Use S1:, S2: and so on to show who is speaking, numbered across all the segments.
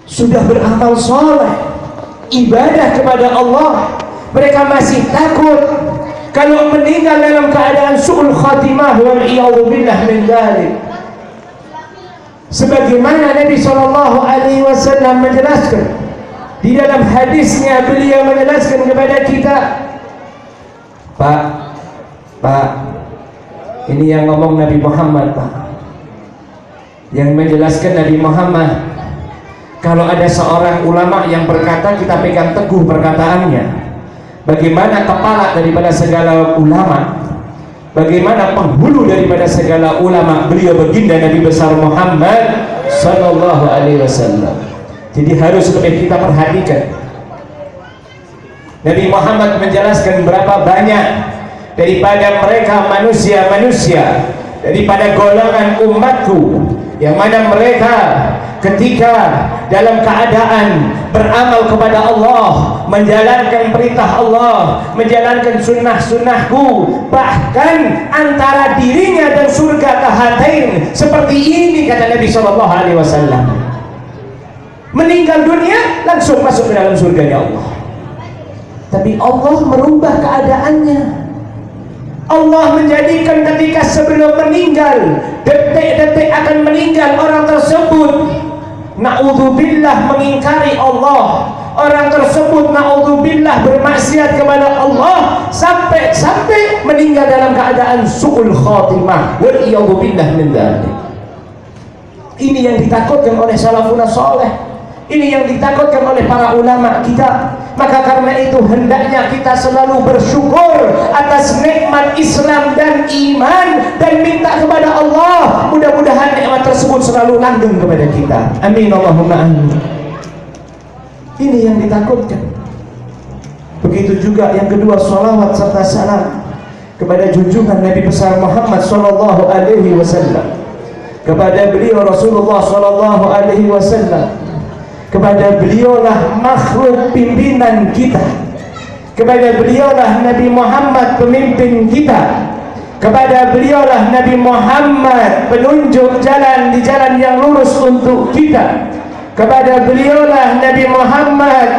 S1: sudah beramal soleh, ibadah kepada Allah, mereka masih takut kalau meninggal dalam keadaan su'ul khatimah, wal iyadzu billah min dzalik. Sebagaimana Nabi SAW menjelaskan di dalam hadisnya, beliau menjelaskan kepada kita, Pak, ini yang ngomong Nabi Muhammad, Pak, yang menjelaskan Nabi Muhammad. Kalau ada seorang ulama yang berkata, kita pegang teguh perkataannya. Bagaimana kepala daripada segala ulama, bagaimana penghulu daripada segala ulama, beliau baginda Nabi besar Muhammad sallallahu alaihi wasallam. Jadi harus lebih kita perhatikan. Nabi Muhammad menjelaskan berapa banyak daripada mereka manusia-manusia, daripada golongan umatku, yang mana mereka ketika dalam keadaan beramal kepada Allah, menjalankan perintah Allah, menjalankan sunnah-sunnahku, bahkan antara dirinya dan surga kahatain, seperti ini kata Nabi SAW. Meninggal dunia langsung masuk ke dalam surganya Allah. Tapi Allah merubah keadaannya. Allah menjadikan ketika sebelum meninggal, detik-detik akan meninggal orang tersebut, na'udzubillah, mengingkari Allah. Orang tersebut na'udzubillah bermaksiat kepada Allah, sampai meninggal dalam keadaan su'ul khatimah, wal iyadzubillah min dzalik. Ini yang ditakutkan oleh salafun saleh, ini yang ditakutkan oleh para ulama kita. Maka karena itu hendaknya kita selalu bersyukur atas nikmat Islam dan iman, dan minta kepada Allah mudah-mudahan nikmat tersebut selalu langgeng kepada kita. Amin Allahumma amin. Ini yang ditakutkan. Begitu juga yang kedua, salawat serta salam kepada junjungan Nabi besar Muhammad sallallahu alaihi wasallam, kepada beliau Rasulullah sallallahu alaihi wasallam. Kepada beliaulah makhluk pimpinan kita, kepada beliaulah Nabi Muhammad pemimpin kita, kepada beliaulah Nabi Muhammad penunjuk jalan di jalan yang lurus untuk kita, kepada beliaulah Nabi Muhammad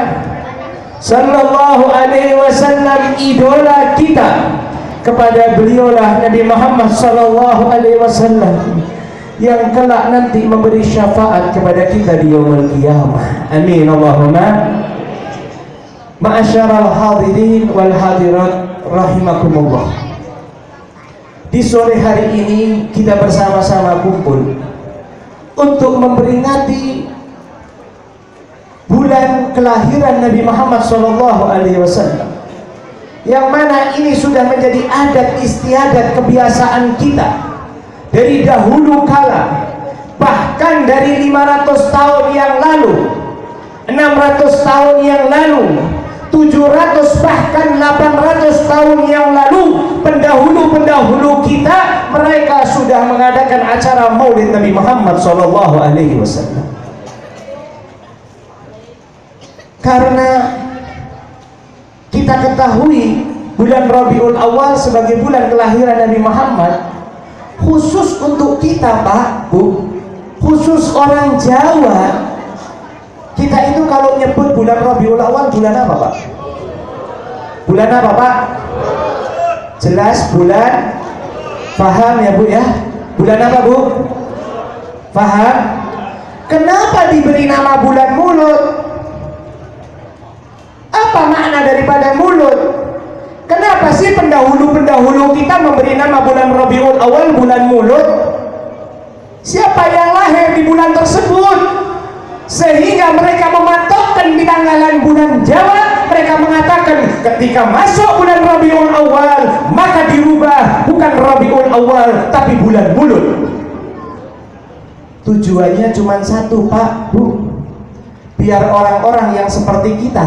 S1: sallallahu alaihi wasallam idola kita, kepada beliaulah Nabi Muhammad sallallahu alaihi wasallam yang kelak nanti memberi syafaat kepada kita di yaumul qiyamah. Amin Allahumma. Ma'asyaral hadirin wal hadirat rahimakumullah. Di sore hari ini kita bersama-sama kumpul untuk memperingati bulan kelahiran Nabi Muhammad SAW, yang mana ini sudah menjadi adat istiadat kebiasaan kita dari dahulu kala, bahkan dari 500 tahun yang lalu, 600 tahun yang lalu, 700 bahkan 800 tahun yang lalu, pendahulu-pendahulu kita, mereka sudah mengadakan acara Maulid Nabi Muhammad SAW. Karena kita ketahui bulan Rabiul Awal sebagai bulan kelahiran Nabi Muhammad, khusus untuk kita Pak, Bu, khusus orang Jawa, kita itu kalau nyebut bulan Rabiul Awal bulan apa Pak? Bulan apa Pak? Jelas bulan, paham ya Bu ya? Bulan apa Bu? Paham? Kenapa diberi nama bulan mulut? Apa makna daripada mulut? Kenapa sih pendahulu-pendahulu kita memberi nama bulan Rabiul Awal bulan mulut? Siapa yang lahir di bulan tersebut sehingga mereka mematokkan di tanggalan bulan Jawa? Mereka mengatakan ketika masuk bulan Rabiul Awal maka dirubah bukan Rabiul Awal tapi bulan mulut. Tujuannya cuma satu Pak, Bu, biar orang-orang yang seperti kita,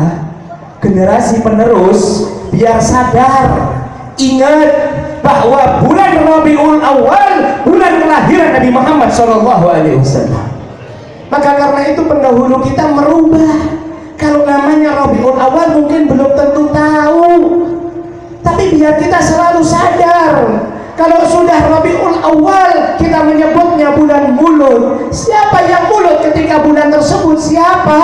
S1: generasi penerus, biar sadar, ingat bahwa bulan Rabiul Awal bulan kelahiran Nabi Muhammad SAW. Maka karena itu pendahulu kita merubah. Kalau namanya Rabiul Awal mungkin belum tentu tahu, tapi biar kita selalu sadar, kalau sudah Rabiul Awal kita menyebutnya bulan mulut. Siapa yang mulut ketika bulan tersebut siapa?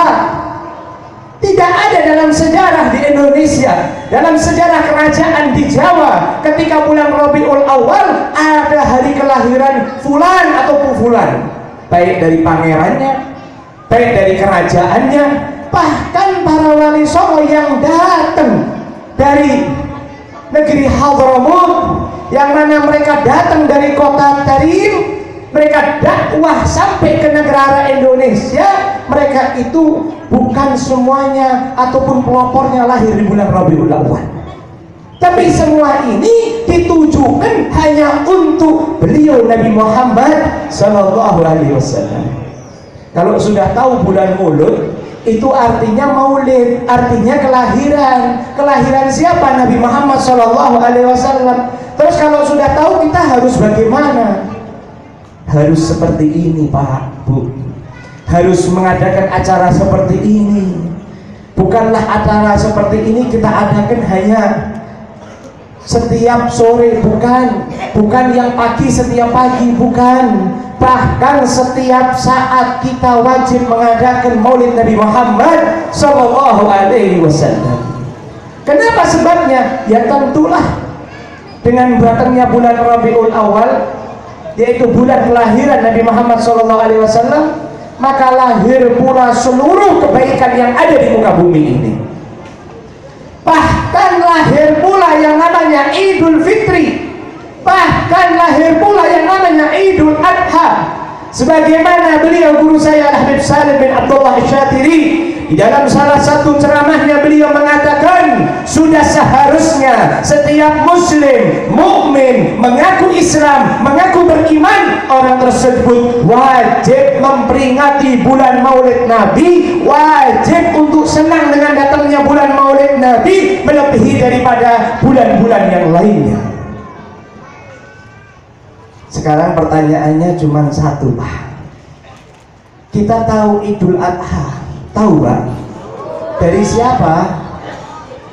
S1: Tidak ada dalam sejarah di Indonesia, dalam sejarah kerajaan di Jawa, ketika bulan Rabiul Awal ada hari kelahiran fulan atau fulan, baik dari pangerannya, baik dari kerajaannya, bahkan para wali songo yang datang dari negeri Hadramut, yang mana mereka datang dari kota Tarim, mereka dakwah sampai ke negara Indonesia, mereka itu bukan semuanya ataupun pelopornya lahir di bulan Rabiul Awal, tapi semua ini ditujukan hanya untuk beliau Nabi Muhammad Sallallahu Alaihi Wasallam. Kalau sudah tahu bulan Maulud, itu artinya maulid, artinya kelahiran. Kelahiran siapa? Nabi Muhammad Sallallahu Alaihi Wasallam. Terus kalau sudah tahu, kita harus bagaimana? Harus seperti ini, Pak, Bu. Harus mengadakan acara seperti ini. Bukanlah acara seperti ini kita adakan hanya setiap sore, bukan yang pagi setiap pagi, bukan. Bahkan setiap saat kita wajib mengadakan maulid Nabi Muhammad Sallallahu Alaihi Wasallam. Kenapa sebabnya? Ya tentulah dengan datangnya bulan Rabiul Awal, yaitu bulan kelahiran Nabi Muhammad Sallallahu Alaihi Wasallam, maka lahir pula seluruh kebaikan yang ada di muka bumi ini. Bahkan lahir pula yang namanya Idul Fitri, bahkan lahir pula yang namanya Idul Adha. Sebagaimana beliau guru saya Habib Salim bin Abdullah Syatiri, di dalam salah satu ceramahnya beliau mengatakan, sudah seharusnya setiap muslim, mukmin, mengaku Islam, mengaku beriman, orang tersebut wajib memperingati bulan Maulid Nabi, wajib untuk senang dengan datangnya bulan Maulid Nabi melebihi daripada bulan-bulan yang lainnya. Sekarang pertanyaannya cuma satu, Pak. Kita tahu Idul Adha, tahu, Pak? Dari siapa?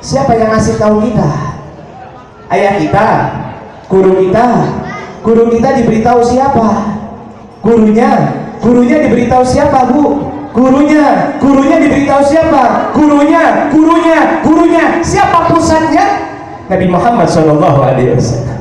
S1: Siapa yang ngasih tahu kita? Ayah kita, guru kita. Guru kita diberitahu siapa? Gurunya diberitahu siapa, Bu? Gurunya diberitahu siapa? Gurunya. Siapa pusatnya? Nabi Muhammad Sallallahu Alaihi Wasallam.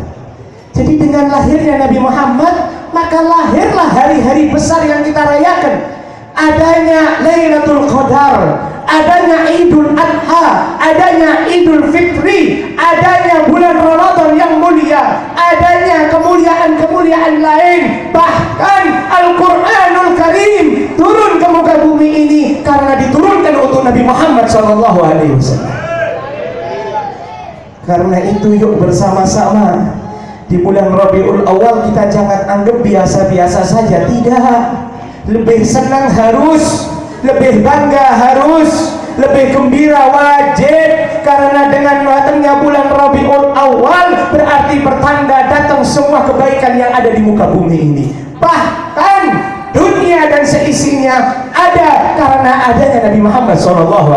S1: Jadi dengan lahirnya Nabi Muhammad, maka lahirlah hari-hari besar yang kita rayakan. Adanya Lailatul Qadar, adanya Idul Adha, adanya Idul Fitri, adanya bulan Ramadan yang mulia, adanya kemuliaan-kemuliaan lain. Bahkan Al-Quranul Karim turun ke muka bumi ini karena diturunkan untuk Nabi Muhammad SAW. Karena itu yuk bersama-sama di bulan Rabiul Awal kita jangan anggap biasa-biasa saja, tidak. Lebih senang harus, lebih bangga harus, lebih gembira wajib, karena dengan datangnya bulan Rabiul Awal berarti pertanda datang semua kebaikan yang ada di muka bumi ini. Bahkan dunia dan seisinya ada karena adanya Nabi Muhammad SAW.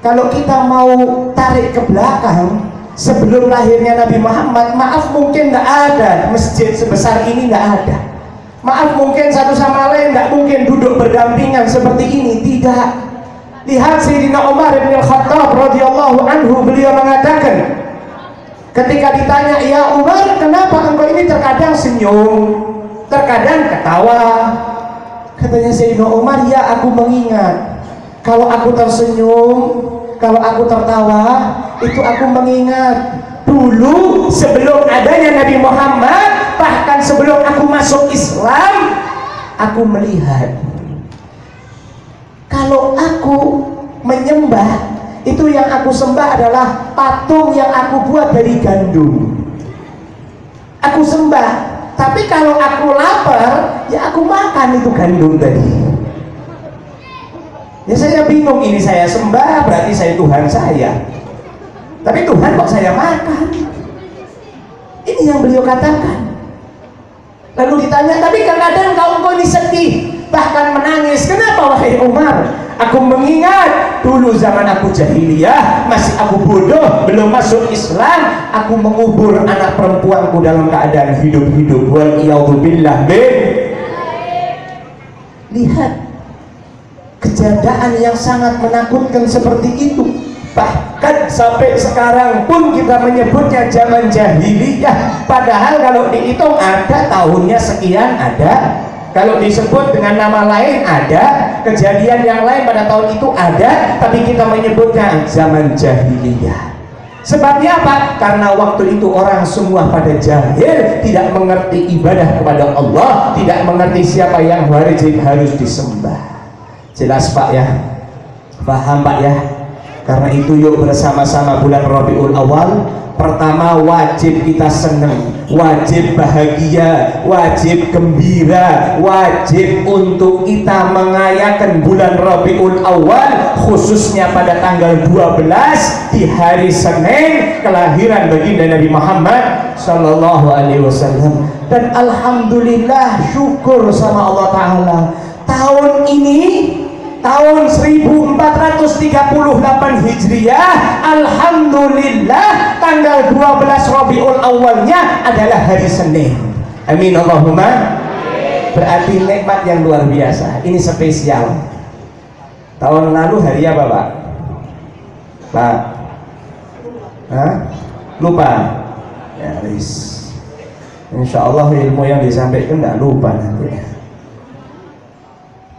S1: Kalau kita mau tarik ke belakang, sebelum lahirnya Nabi Muhammad, maaf mungkin tidak ada masjid sebesar ini, tidak ada. Maaf mungkin satu sama lain tidak mungkin duduk berdampingan seperti ini, tidak. Lihat Sayyidina Umar bin Khattab radhiyallahu anhu, beliau mengatakan ketika ditanya, ya Umar, kenapa engkau ini terkadang senyum, terkadang ketawa? Katanya Sayyidina Umar, ya aku mengingat kalau aku tersenyum, kalau aku tertawa, itu aku mengingat dulu sebelum adanya Nabi Muhammad, bahkan sebelum aku masuk Islam, aku melihat kalau aku menyembah, itu yang aku sembah adalah patung yang aku buat dari gandum. Aku sembah, tapi kalau aku lapar, ya aku makan itu gandum tadi. Ya saya bingung, ini saya sembah berarti saya Tuhan saya, tapi Tuhan kok saya makan? Ini yang beliau katakan. Lalu ditanya, tapi kadang-kadang engkau ini sedih, bahkan menangis. Kenapa wahai Umar? Aku mengingat dulu zaman aku jahiliyah, masih aku bodoh, belum masuk Islam, aku mengubur anak perempuanku dalam keadaan hidup-hidup. Wal iyadzu billah. Lihat kejadian yang sangat menakutkan seperti itu. Bahkan sampai sekarang pun kita menyebutnya zaman jahiliyah, padahal kalau dihitung ada tahunnya sekian, ada kalau disebut dengan nama lain ada, kejadian yang lain pada tahun itu ada, tapi kita menyebutnya zaman jahiliyah. Sebabnya apa? Karena waktu itu orang semua pada jahil, tidak mengerti ibadah kepada Allah, tidak mengerti siapa yang wajib harus disembah. Jelas Pak ya? Paham Pak ya? Karena itu yuk bersama-sama bulan Rabiul Awal. Pertama, wajib kita senang, wajib bahagia, wajib gembira, wajib untuk kita mengayakan bulan Rabiul Awal, khususnya pada tanggal 12 di hari Senin kelahiran baginda Nabi Muhammad Sallallahu Alaihi Wasallam. Dan alhamdulillah, syukur sama Allah Ta'ala, tahun ini tahun 1438 Hijriah, alhamdulillah tanggal 12 Rabiul Awalnya adalah hari Senin. Amin Allahumma. Berarti nikmat yang luar biasa. Ini spesial. Tahun lalu hari apa Pak? Pak? Hah? Lupa? Ya wis. Insya Allah ilmu yang disampaikan tidak lupa nanti.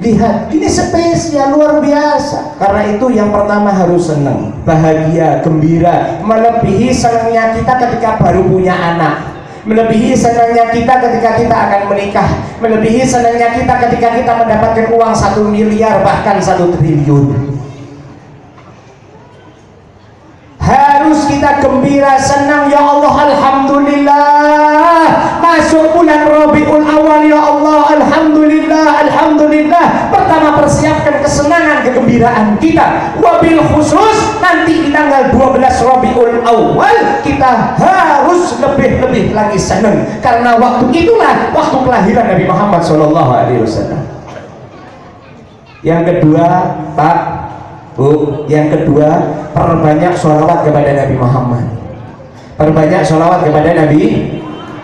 S1: Lihat, ini spesial luar biasa. Karena itu yang pertama harus senang, bahagia, gembira, melebihi senangnya kita ketika baru punya anak, melebihi senangnya kita ketika kita akan menikah, melebihi senangnya kita ketika kita mendapatkan uang 1 miliar bahkan 1 triliun. Harus kita gembira, senang, ya Allah, alhamdulillah masuk bulan Rabiul Awal, ya Allah, alhamdulillah, alhamdulillah. Pertama, persiapkan kesenangan, kegembiraan kita. Wabil khusus nanti di tanggal 12 Rabiul Awal kita harus lebih-lebih lagi senang, karena waktu itulah waktu kelahiran Nabi Muhammad SAW. Yang kedua Pak, Bu, yang kedua, perbanyak sholawat kepada Nabi Muhammad. Perbanyak sholawat kepada Nabi.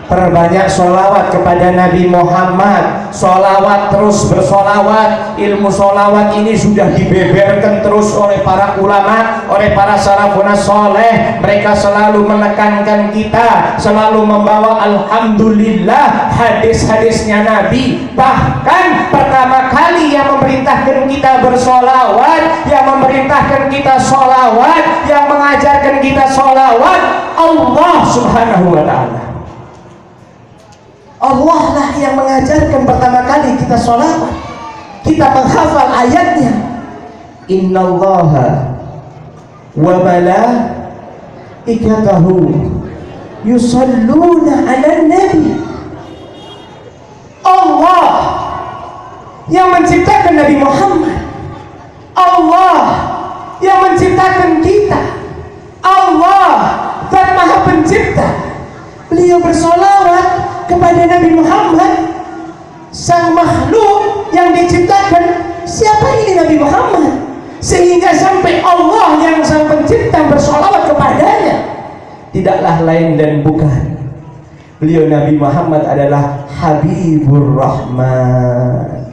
S1: Perbanyak sholawat kepada Nabi Muhammad. Sholawat, terus bersolawat. Ilmu sholawat ini sudah dibeberkan terus oleh para ulama, oleh para salafun soleh. Mereka selalu menekankan kita, selalu membawa alhamdulillah hadis-hadisnya Nabi. Bahkan pertama kali yang memerintahkan kita bersolawat, yang memerintahkan kita sholawat, yang mengajarkan kita sholawat, Allah Subhanahu wa Ta'ala. Allah lah yang mengajarkan pertama kali kita sholawat, kita menghafal ayatnya. Innallaha wa malaikatahu yusalluna ala nabi. Allah yang menciptakan Nabi Muhammad, Allah yang menciptakan kita, Allah Zat Maha Pencipta. Beliau bersolawat kepada Nabi Muhammad, sang makhluk yang diciptakan. Siapa ini Nabi Muhammad? Sehingga sampai Allah yang sang pencipta bersolawat kepadanya. Tidaklah lain dan bukan, beliau Nabi Muhammad adalah Habibur Rahman.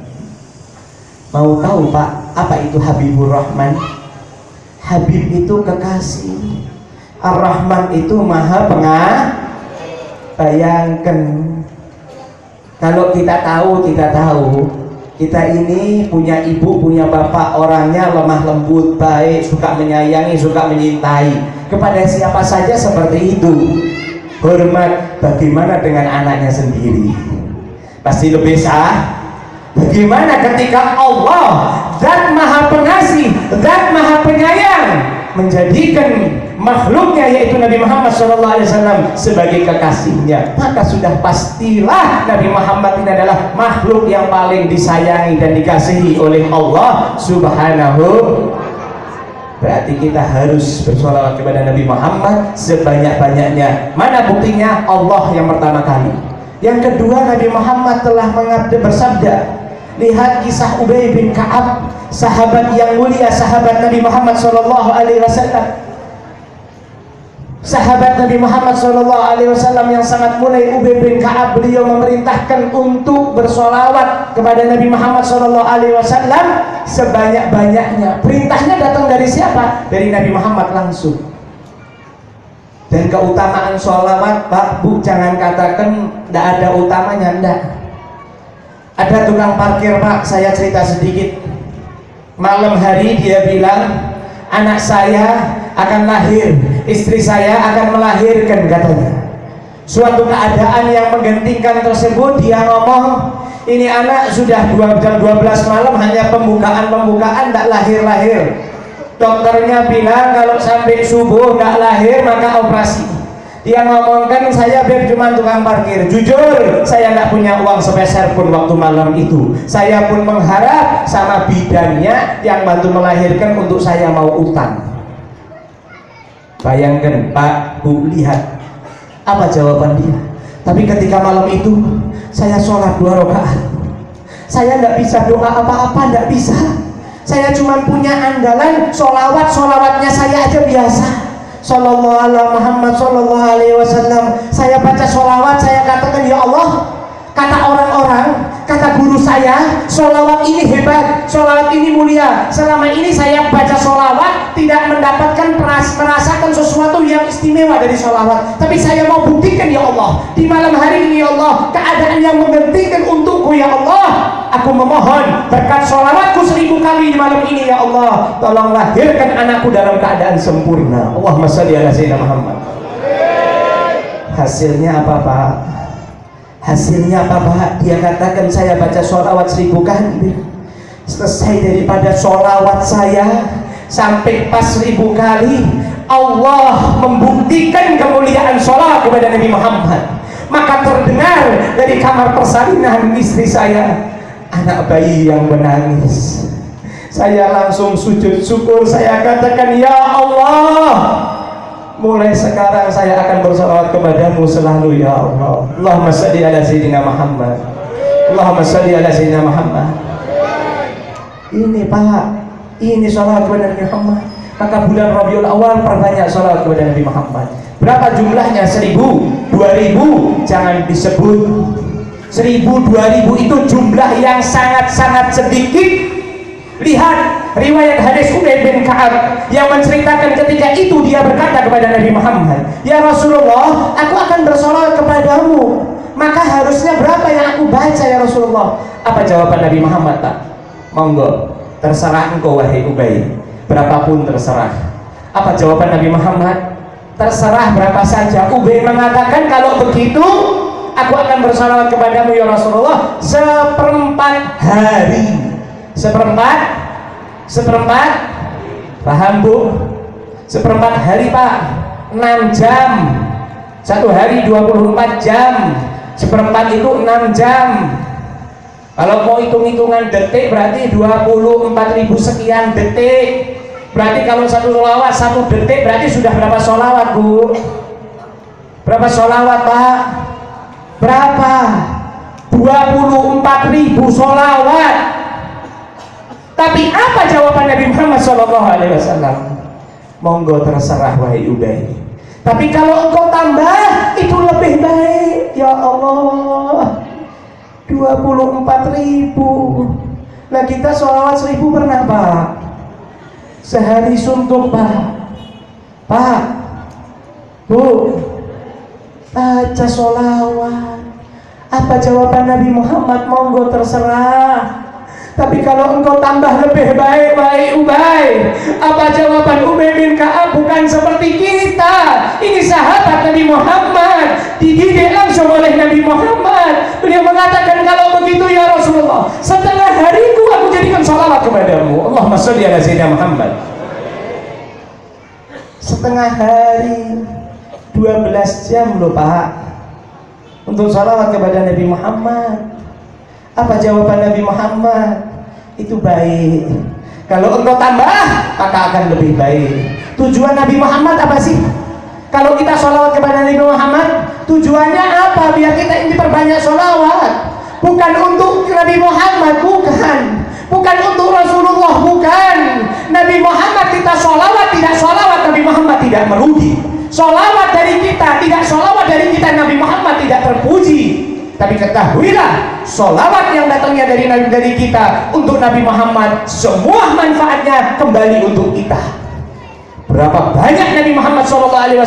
S1: Mau tahu Pak, apa itu Habibur Rahman? Habib itu kekasih, Ar-Rahman itu maha pengasih. Bayangkan kalau kita tahu kita ini punya ibu, punya bapak, orangnya lemah lembut, baik, suka menyayangi, suka menyintai. Kepada siapa saja seperti itu, hormat. Bagaimana dengan anaknya sendiri? Pasti lebih sah. Bagaimana ketika Allah, Zat Maha Pengasih, Zat Maha Penyayang, menjadikan makhluknya yaitu Nabi Muhammad SAW sebagai kekasihnya, maka sudah pastilah Nabi Muhammad ini adalah makhluk yang paling disayangi dan dikasihi oleh Allah Subhanahu. Berarti kita harus bersolawat kepada Nabi Muhammad sebanyak-banyaknya. Mana buktinya? Allah yang pertama kali. Yang kedua, Nabi Muhammad telah bersabda. Lihat kisah Ubay bin Ka'ab, sahabat yang mulia, sahabat Nabi Muhammad SAW. sahabat Nabi Muhammad SAW yang sangat mulai, Ubay bin Ka'ab, beliau memerintahkan untuk bersolawat kepada Nabi Muhammad SAW sebanyak-banyaknya. Perintahnya datang dari siapa? Dari Nabi Muhammad langsung. Dan keutamaan sholawat, Pak Bu, jangan katakan tidak ada utamanya, tidak. Ada tukang parkir, Pak, saya cerita sedikit. Malam hari dia bilang, anak saya akan lahir, istri saya akan melahirkan, katanya. Suatu keadaan yang menggentingkan tersebut, dia ngomong, ini anak sudah jam 12 malam hanya pembukaan tak lahir-lahir. Dokternya bilang kalau sampai subuh nggak lahir maka operasi. Dia ngomongkan, saya biar cuma tukang parkir. Jujur, saya nggak punya uang sepeser pun waktu malam itu. Saya pun mengharap sama bidannya yang bantu melahirkan untuk saya mau utang. Bayangkan, Pak Bu, lihat apa jawaban dia. Tapi ketika malam itu saya sholat 2 rakaat. Saya nggak bisa doa apa-apa, nggak bisa. Saya cuma punya andalan solawatnya saya aja biasa. Sallallahu ala Muhammad sallallahu alaihi wasallam. Saya baca solawat, saya katakan, ya Allah, kata orang-orang, kata guru saya, solawat ini hebat, solawat ini mulia. Selama ini saya baca solawat tidak mendapatkan merasakan sesuatu yang istimewa dari solawat. Tapi saya mau buktikan, ya Allah, di malam hari ini, ya Allah, keadaan yang menggantikan untukku, ya Allah. Aku memohon berkat solawatku 1000 kali di malam ini, ya Allah, tolong lahirkan anakku dalam keadaan sempurna. Allahumma shalli ala sayyidina Muhammad. Hasilnya apa, Pak? Hasilnya apa, Pak? Dia katakan, saya baca sholawat 1000 kali. Selesai daripada sholawat saya sampai pas 1000 kali, Allah membuktikan kemuliaan sholawat kepada Nabi Muhammad. Maka terdengar dari kamar persalinan istri saya anak bayi yang menangis. Saya langsung sujud syukur. Saya katakan, ya Allah, mulai sekarang saya akan bersolawat kepadamu selalu, ya Allah. Allahumma shalli ala sayyidina Muhammad. Allahumma shalli ala sayyidina Muhammad. Ini, Pak, ini sholawat kepada Nabi Muhammad. Maka bulan Rabiul Awal perbanyak sholawat kepada Nabi Muhammad. Berapa jumlahnya? 1000, 2000, jangan disebut. 1000, 2000 itu jumlah yang sangat-sangat sedikit. Lihat riwayat hadis Ubay bin Ka'ab yang menceritakan ketika itu dia berkata kepada Nabi Muhammad, ya Rasulullah, aku akan bersolawat kepadamu, maka harusnya berapa yang aku baca, ya Rasulullah? Apa jawaban Nabi Muhammad, Pak? Monggo, terserah engkau wahai Ubay, berapapun terserah. Apa jawaban Nabi Muhammad? Terserah berapa saja. Ubay mengatakan, kalau begitu aku akan bersolawat kepadamu, ya Rasulullah, 1/4 hari. Seperempat, paham Bu? 1/4 hari, Pak, 6 jam. 1 hari 24 jam, 1/4 itu 6 jam. Kalau mau hitung-hitungan detik berarti 24.000 sekian detik. Berarti kalau satu sholawat 1 detik berarti sudah berapa sholawat, Bu? Berapa sholawat, Pak? Berapa? 24.000 sholawat. Tapi apa jawaban Nabi Muhammad SAW? Monggo, terserah wahai Ubay. Tapi kalau engkau tambah itu lebih baik, ya Allah. 24.000. Nah, kita sholawat 1000 pernah, Pak? Sehari suntuk, Pak. Pak, Bu, baca sholawat. Apa jawaban Nabi Muhammad? Monggo, terserah. Tapi kalau engkau tambah lebih baik, wahai Ubay. Apa jawaban Ubay bin Ka'ab? Bukan seperti kita. Ini sahabat Nabi Muhammad, dididik langsung oleh Nabi Muhammad. Beliau mengatakan, kalau begitu ya Rasulullah, setengah hariku aku jadikan sholawat kepadamu. Allahumma sholli ala sayyidina Muhammad. Setengah hari, 12 jam loh, Pak, untuk sholawat kepada Nabi Muhammad. Apa jawaban Nabi Muhammad? Itu baik. Kalau engkau tambah, maka akan lebih baik. Tujuan Nabi Muhammad apa sih? Kalau kita sholawat kepada Nabi Muhammad, tujuannya apa? Biar kita ini perbanyak sholawat. Bukan untuk Nabi Muhammad, bukan. Bukan untuk Rasulullah, bukan. Nabi Muhammad kita sholawat, tidak sholawat Nabi Muhammad tidak merugi. Sholawat dari kita, tidak sholawat dari kita Nabi Muhammad tidak terpuji. Tapi ketahuilah, sholawat yang datangnya dari kita untuk Nabi Muhammad, semua manfaatnya kembali untuk kita. Berapa banyak Nabi Muhammad SAW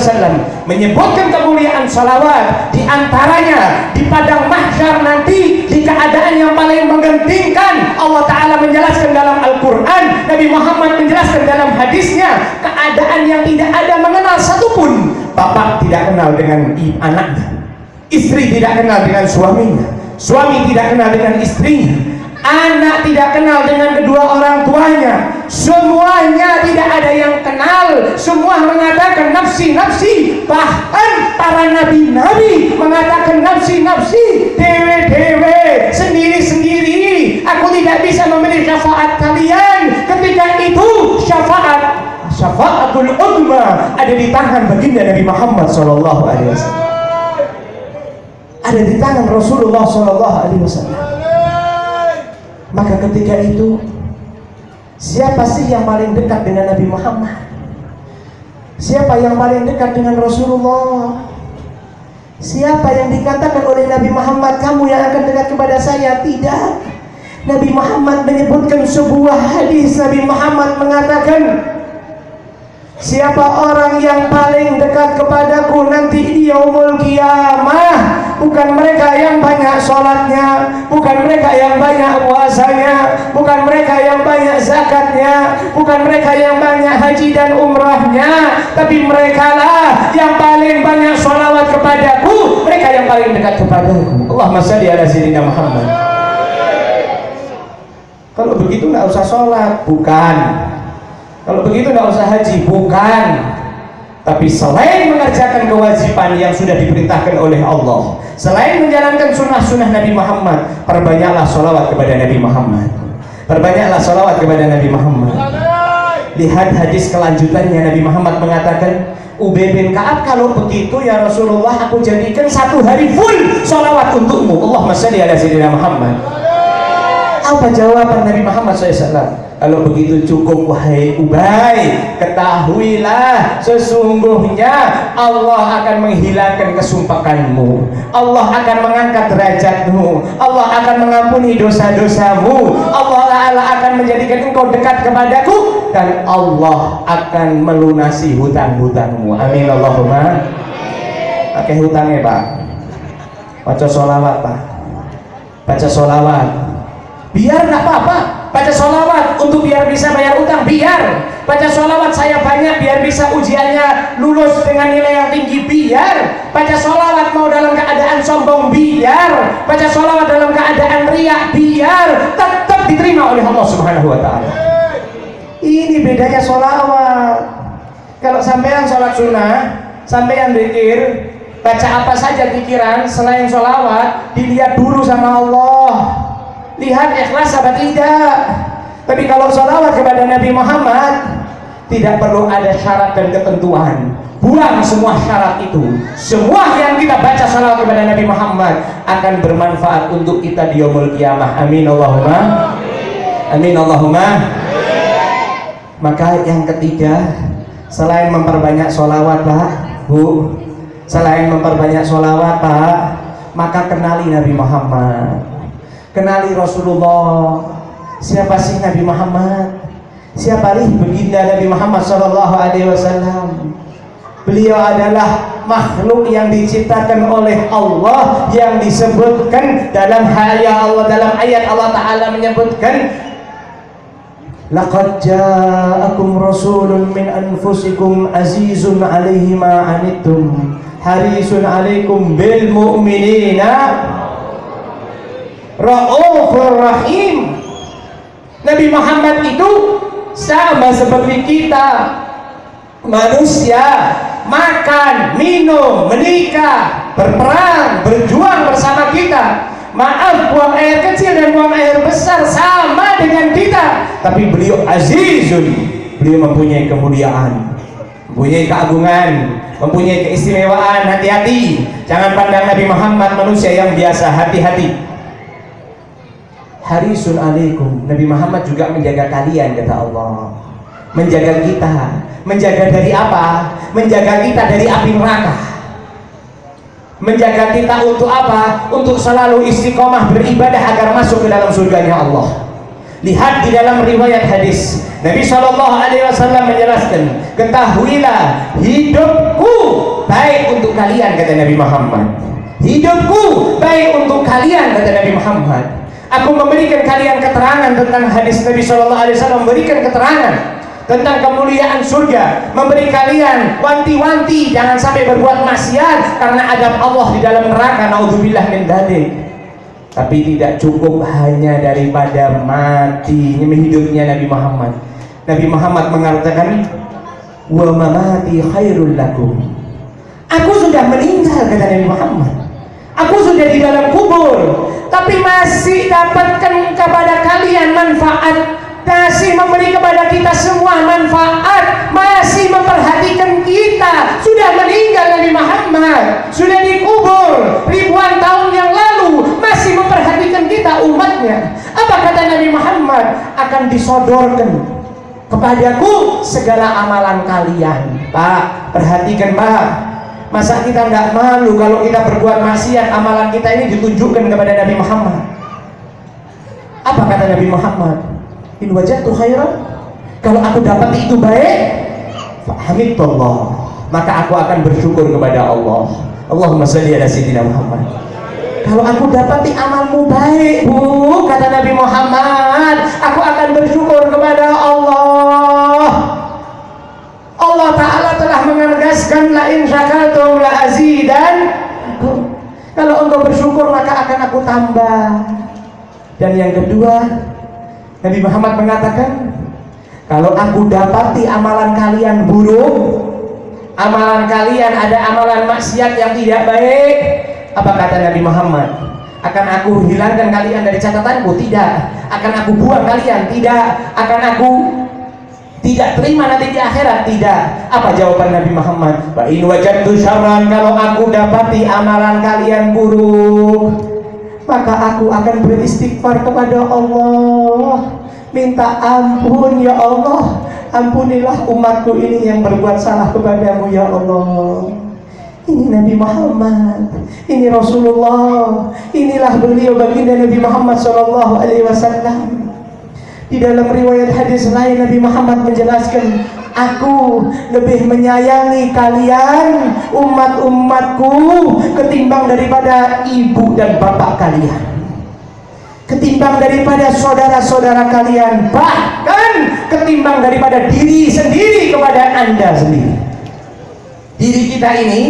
S1: menyebutkan kemuliaan sholawat, di antaranya di padang mahsyar nanti, di keadaan yang paling menggentingkan. Allah Ta'ala menjelaskan dalam Al-Quran, Nabi Muhammad menjelaskan dalam hadisnya, keadaan yang tidak ada mengenal satupun. Bapak tidak kenal dengan anaknya, istri tidak kenal dengan suaminya, suami tidak kenal dengan istrinya, anak tidak kenal dengan kedua orang tuanya, semuanya tidak ada yang kenal, semua mengatakan nafsi, nafsi. Bahkan para nabi-nabi mengatakan nafsi, nafsi, dewe-dewe, sendiri-sendiri, aku tidak bisa memberi syafaat kalian. Ketika itu syafaatul uzma ada di tangan baginda Nabi Muhammad SAW, ada di tangan Rasulullah SAW. Maka ketika itu, siapa sih yang paling dekat dengan Nabi Muhammad? Siapa yang paling dekat dengan Rasulullah? Siapa yang dikatakan oleh Nabi Muhammad, kamu yang akan dekat kepada saya? Tidak. Nabi Muhammad menyebutkan sebuah hadis. Nabi Muhammad mengatakan, siapa orang yang paling dekat kepadaku nanti di yaumul qiyamah, bukan mereka yang banyak sholatnya, bukan mereka yang banyak puasanya, bukan mereka yang banyak zakatnya, bukan mereka yang banyak haji dan umrahnya, tapi merekalah yang paling banyak sholawat kepadaku, mereka yang paling dekat kepadaku. Allahumma shalli ala sayyidina Muhammad. Kalau begitu nggak usah sholat, bukan. Kalau begitu nggak usah haji, bukan. Tapi selain mengerjakan kewajiban yang sudah diperintahkan oleh Allah, selain menjalankan sunnah-sunnah Nabi Muhammad, perbanyaklah sholawat kepada Nabi Muhammad. Perbanyaklah sholawat kepada Nabi Muhammad. Lihat hadis kelanjutannya, Nabi Muhammad mengatakan, Ubay bin Ka'ab, kalau begitu ya Rasulullah, aku jadikan satu hari full sholawat untukmu. Allahumma shalli ala sayyidina Muhammad. Apa jawaban Nabi Muhammad SAW? Kalau begitu cukup wahai Ubay, ketahuilah sesungguhnya Allah akan menghilangkan kesumpakanmu, Allah akan mengangkat derajatmu, Allah akan mengampuni dosa-dosamu, Allah Ta'ala akan menjadikan engkau dekat kepadaku, dan Allah akan melunasi hutang-hutangmu. Amin Allahumma. Pakai hutangnya Pak, baca sholawat Pak, baca sholawat. Biar nggak apa-apa, baca sholawat untuk biar bisa bayar utang, biar baca sholawat saya banyak biar bisa ujiannya lulus dengan nilai yang tinggi, biar baca sholawat mau dalam keadaan sombong, biar baca sholawat dalam keadaan riak, biar tetap diterima oleh Allah Subhanahu Wa Taala. Ini bedanya sholawat. Kalau sampean sholat sunnah, sampean zikir, baca apa saja pikiran selain sholawat, dilihat dulu sama Allah. Lihat ikhlas apa tidak. Tapi kalau sholawat kepada Nabi Muhammad, tidak perlu ada syarat dan ketentuan. Buang semua syarat itu. Semua yang kita baca sholawat kepada Nabi Muhammad akan bermanfaat untuk kita di yaumul qiyamah. Amin Allahumma. Amin Allahumma. Maka yang ketiga, selain memperbanyak sholawat Pak, Bu, selain memperbanyak sholawat Pak, maka kenali Nabi Muhammad. Kenali Rasulullah. Siapa sih Nabi Muhammad? Siapa nih baginda Nabi Muhammad SAW? Beliau adalah makhluk yang diciptakan oleh Allah, yang disebutkan dalam ayat Allah Ta'ala menyebutkan, laqad ja'akum rasulun min anfusikum azizun 'alaihi ma 'anittum harisun 'alaikum bil mu'minina Ra'ufur Rahim. Nabi Muhammad itu sama seperti kita manusia, makan, minum, menikah, berperang, berjuang bersama kita. Maaf, buang air kecil dan buang air besar sama dengan kita. Tapi beliau azizun, beliau mempunyai kemuliaan, mempunyai keagungan, mempunyai keistimewaan. Hati-hati, jangan pandang Nabi Muhammad manusia yang biasa, hati-hati. Harisun alaikum, Nabi Muhammad juga menjaga kalian, kata Allah. menjaga kita. Menjaga dari apa? Menjaga kita dari api neraka. Menjaga kita untuk apa? Untuk selalu istiqomah beribadah agar masuk ke dalam surganya Allah. Lihat di dalam riwayat hadis, Nabi SAW menjelaskan, ketahuilah hidupku baik untuk kalian, kata Nabi Muhammad. Hidupku baik untuk kalian, kata Nabi Muhammad. Aku memberikan kalian keterangan tentang hadis Nabi SAW, memberikan keterangan tentang kemuliaan surga, memberi kalian wanti-wanti jangan sampai berbuat maksiat karena adab Allah di dalam neraka. Naudzubillah min dzalik. Tapi tidak cukup hanya daripada mati hidupnya Nabi Muhammad. Nabi Muhammad mengatakan, wa mamati khairul lakum. Aku sudah meninggal, kata Nabi Muhammad. Aku sudah di dalam kubur, tapi masih dapatkan kepada kalian manfaat, masih memberi kepada kita semua manfaat, masih memperhatikan kita. Sudah meninggal Nabi Muhammad, sudah dikubur ribuan tahun yang lalu, masih memperhatikan kita umatnya. Apa kata Nabi Muhammad? Akan disodorkan kepadaku segala amalan kalian. Pak, perhatikan Pak, masa kita nggak malu kalau kita berbuat maksiat, amalan kita ini ditunjukkan kepada Nabi Muhammad. Apa kata Nabi Muhammad? In wajadtu khairan, kalau aku dapat itu baik, fahamidullah, maka aku akan bersyukur kepada Allah. Allahumma shalli ala sayyidina Muhammad. Kalau aku dapati amalmu baik, Bu, kata Nabi Muhammad, aku akan bersyukur kepada Allah. Allah Ta'ala telah menegaskan, la in syakartum la azidan. Kalau engkau bersyukur maka akan aku tambah. Dan yang kedua, Nabi Muhammad mengatakan, kalau aku dapati amalan kalian buruk, amalan kalian ada amalan maksiat yang tidak baik, apa kata Nabi Muhammad? Akan aku hilangkan kalian dari catatanku? Tidak. Akan aku buang kalian? Tidak. Akan aku tidak terima nanti di akhirat? Tidak. Apa jawaban Nabi Muhammad? Wa in wajadtu syarran, kalau aku dapati amalan kalian buruk, maka aku akan beristighfar kepada Allah, minta ampun, ya Allah, ampunilah umatku ini yang berbuat salah kepadamu, ya Allah. Ini Nabi Muhammad, ini Rasulullah, inilah beliau baginda Nabi Muhammad SAW. Di dalam riwayat hadis lain Nabi Muhammad menjelaskan, aku lebih menyayangi kalian umat-umatku ketimbang daripada ibu dan bapak kalian, ketimbang daripada saudara-saudara kalian, bahkan ketimbang daripada diri sendiri kepada Anda sendiri. Diri kita ini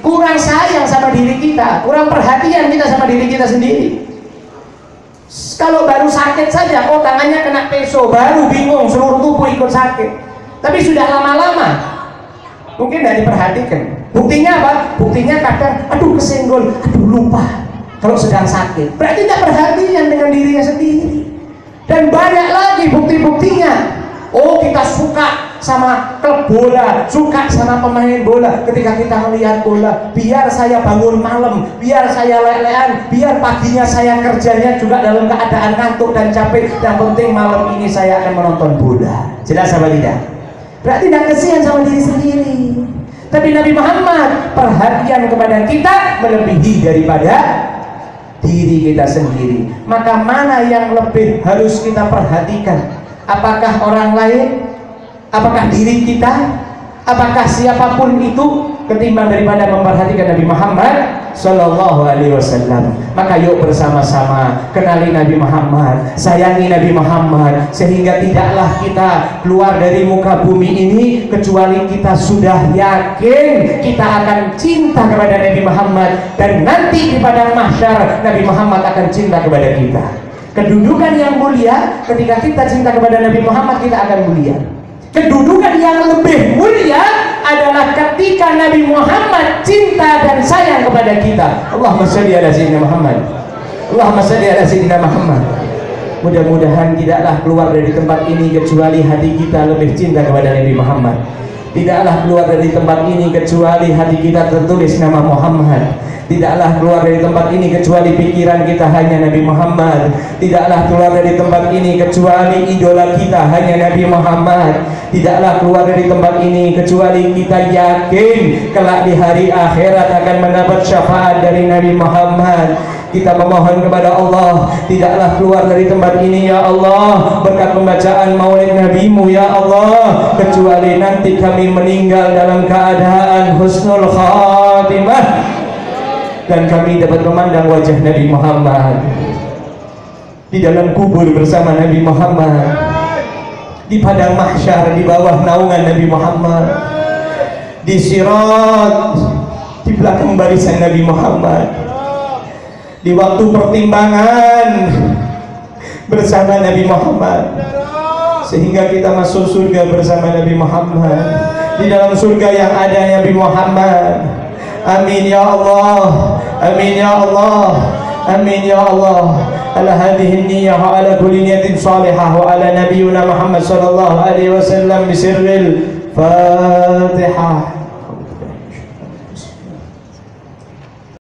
S1: kurang sayang sama diri kita, kurang perhatian kita sama diri kita sendiri. Kalau baru sakit saja, oh tangannya kena peso, baru bingung, seluruh tubuh ikut sakit. Tapi sudah lama-lama mungkin tidak diperhatikan. Buktinya apa? Buktinya kadang, aduh kesenggol, aduh lupa kalau sedang sakit. Berarti tidak perhatian dengan dirinya sendiri. Dan banyak lagi bukti-buktinya. Oh, kita suka sama klub bola, suka sama pemain bola. Ketika kita melihat bola, biar saya bangun malam, biar saya lelean, biar paginya saya kerjanya juga dalam keadaan ngantuk dan capek, yang penting malam ini saya akan menonton bola. Jelas apa tidak? Berarti tidak kasihan sama diri sendiri. Tapi Nabi Muhammad, perhatian kepada kita melebihi daripada diri kita sendiri. Maka mana yang lebih harus kita perhatikan? Apakah orang lain? Apakah diri kita? Apakah siapapun itu ketimbang daripada memperhatikan Nabi Muhammad Sallallahu Alaihi Wasallam? Maka yuk bersama-sama kenali Nabi Muhammad, sayangi Nabi Muhammad, sehingga tidaklah kita keluar dari muka bumi ini kecuali kita sudah yakin kita akan cinta kepada Nabi Muhammad, dan nanti di padang mahsyar Nabi Muhammad akan cinta kepada kita. Kedudukan yang mulia ketika kita cinta kepada Nabi Muhammad, kita akan mulia. Kedudukan yang lebih mulia adalah ketika Nabi Muhammad cinta dan sayang kepada kita. Allahumma shalli ala sayyidina Muhammad. Allahumma shalli ala sayyidina Muhammad. Mudah-mudahan tidaklah keluar dari tempat ini kecuali hati kita lebih cinta kepada Nabi Muhammad. Tidaklah keluar dari tempat ini kecuali hati kita tertulis nama Muhammad. Tidaklah keluar dari tempat ini kecuali pikiran kita hanya Nabi Muhammad. Tidaklah keluar dari tempat ini kecuali idola kita hanya Nabi Muhammad. Tidaklah keluar dari tempat ini kecuali kita yakin kelak di hari akhirat akan mendapat syafaat dari Nabi Muhammad. Kita memohon kepada Allah, tidaklah keluar dari tempat ini ya Allah berkat pembacaan maulid Nabi-Mu ya Allah, kecuali nanti kami meninggal dalam keadaan husnul khatimah dan kami dapat memandang wajah Nabi Muhammad di dalam kubur bersama Nabi Muhammad, di padang mahsyar di bawah naungan Nabi Muhammad, di sirat di belakang barisan Nabi Muhammad, di waktu pertimbangan bersama Nabi Muhammad, sehingga kita masuk surga bersama Nabi Muhammad, di dalam surga yang ada Nabi Muhammad. Amin ya Allah, amin ya Allah, amin ya Allah. Ala hadhihi niyyah wa ala kulli niyatin salihah wa ala nabiyyina Muhammad sallallahu alaihi wasallam bisirril Fatihah.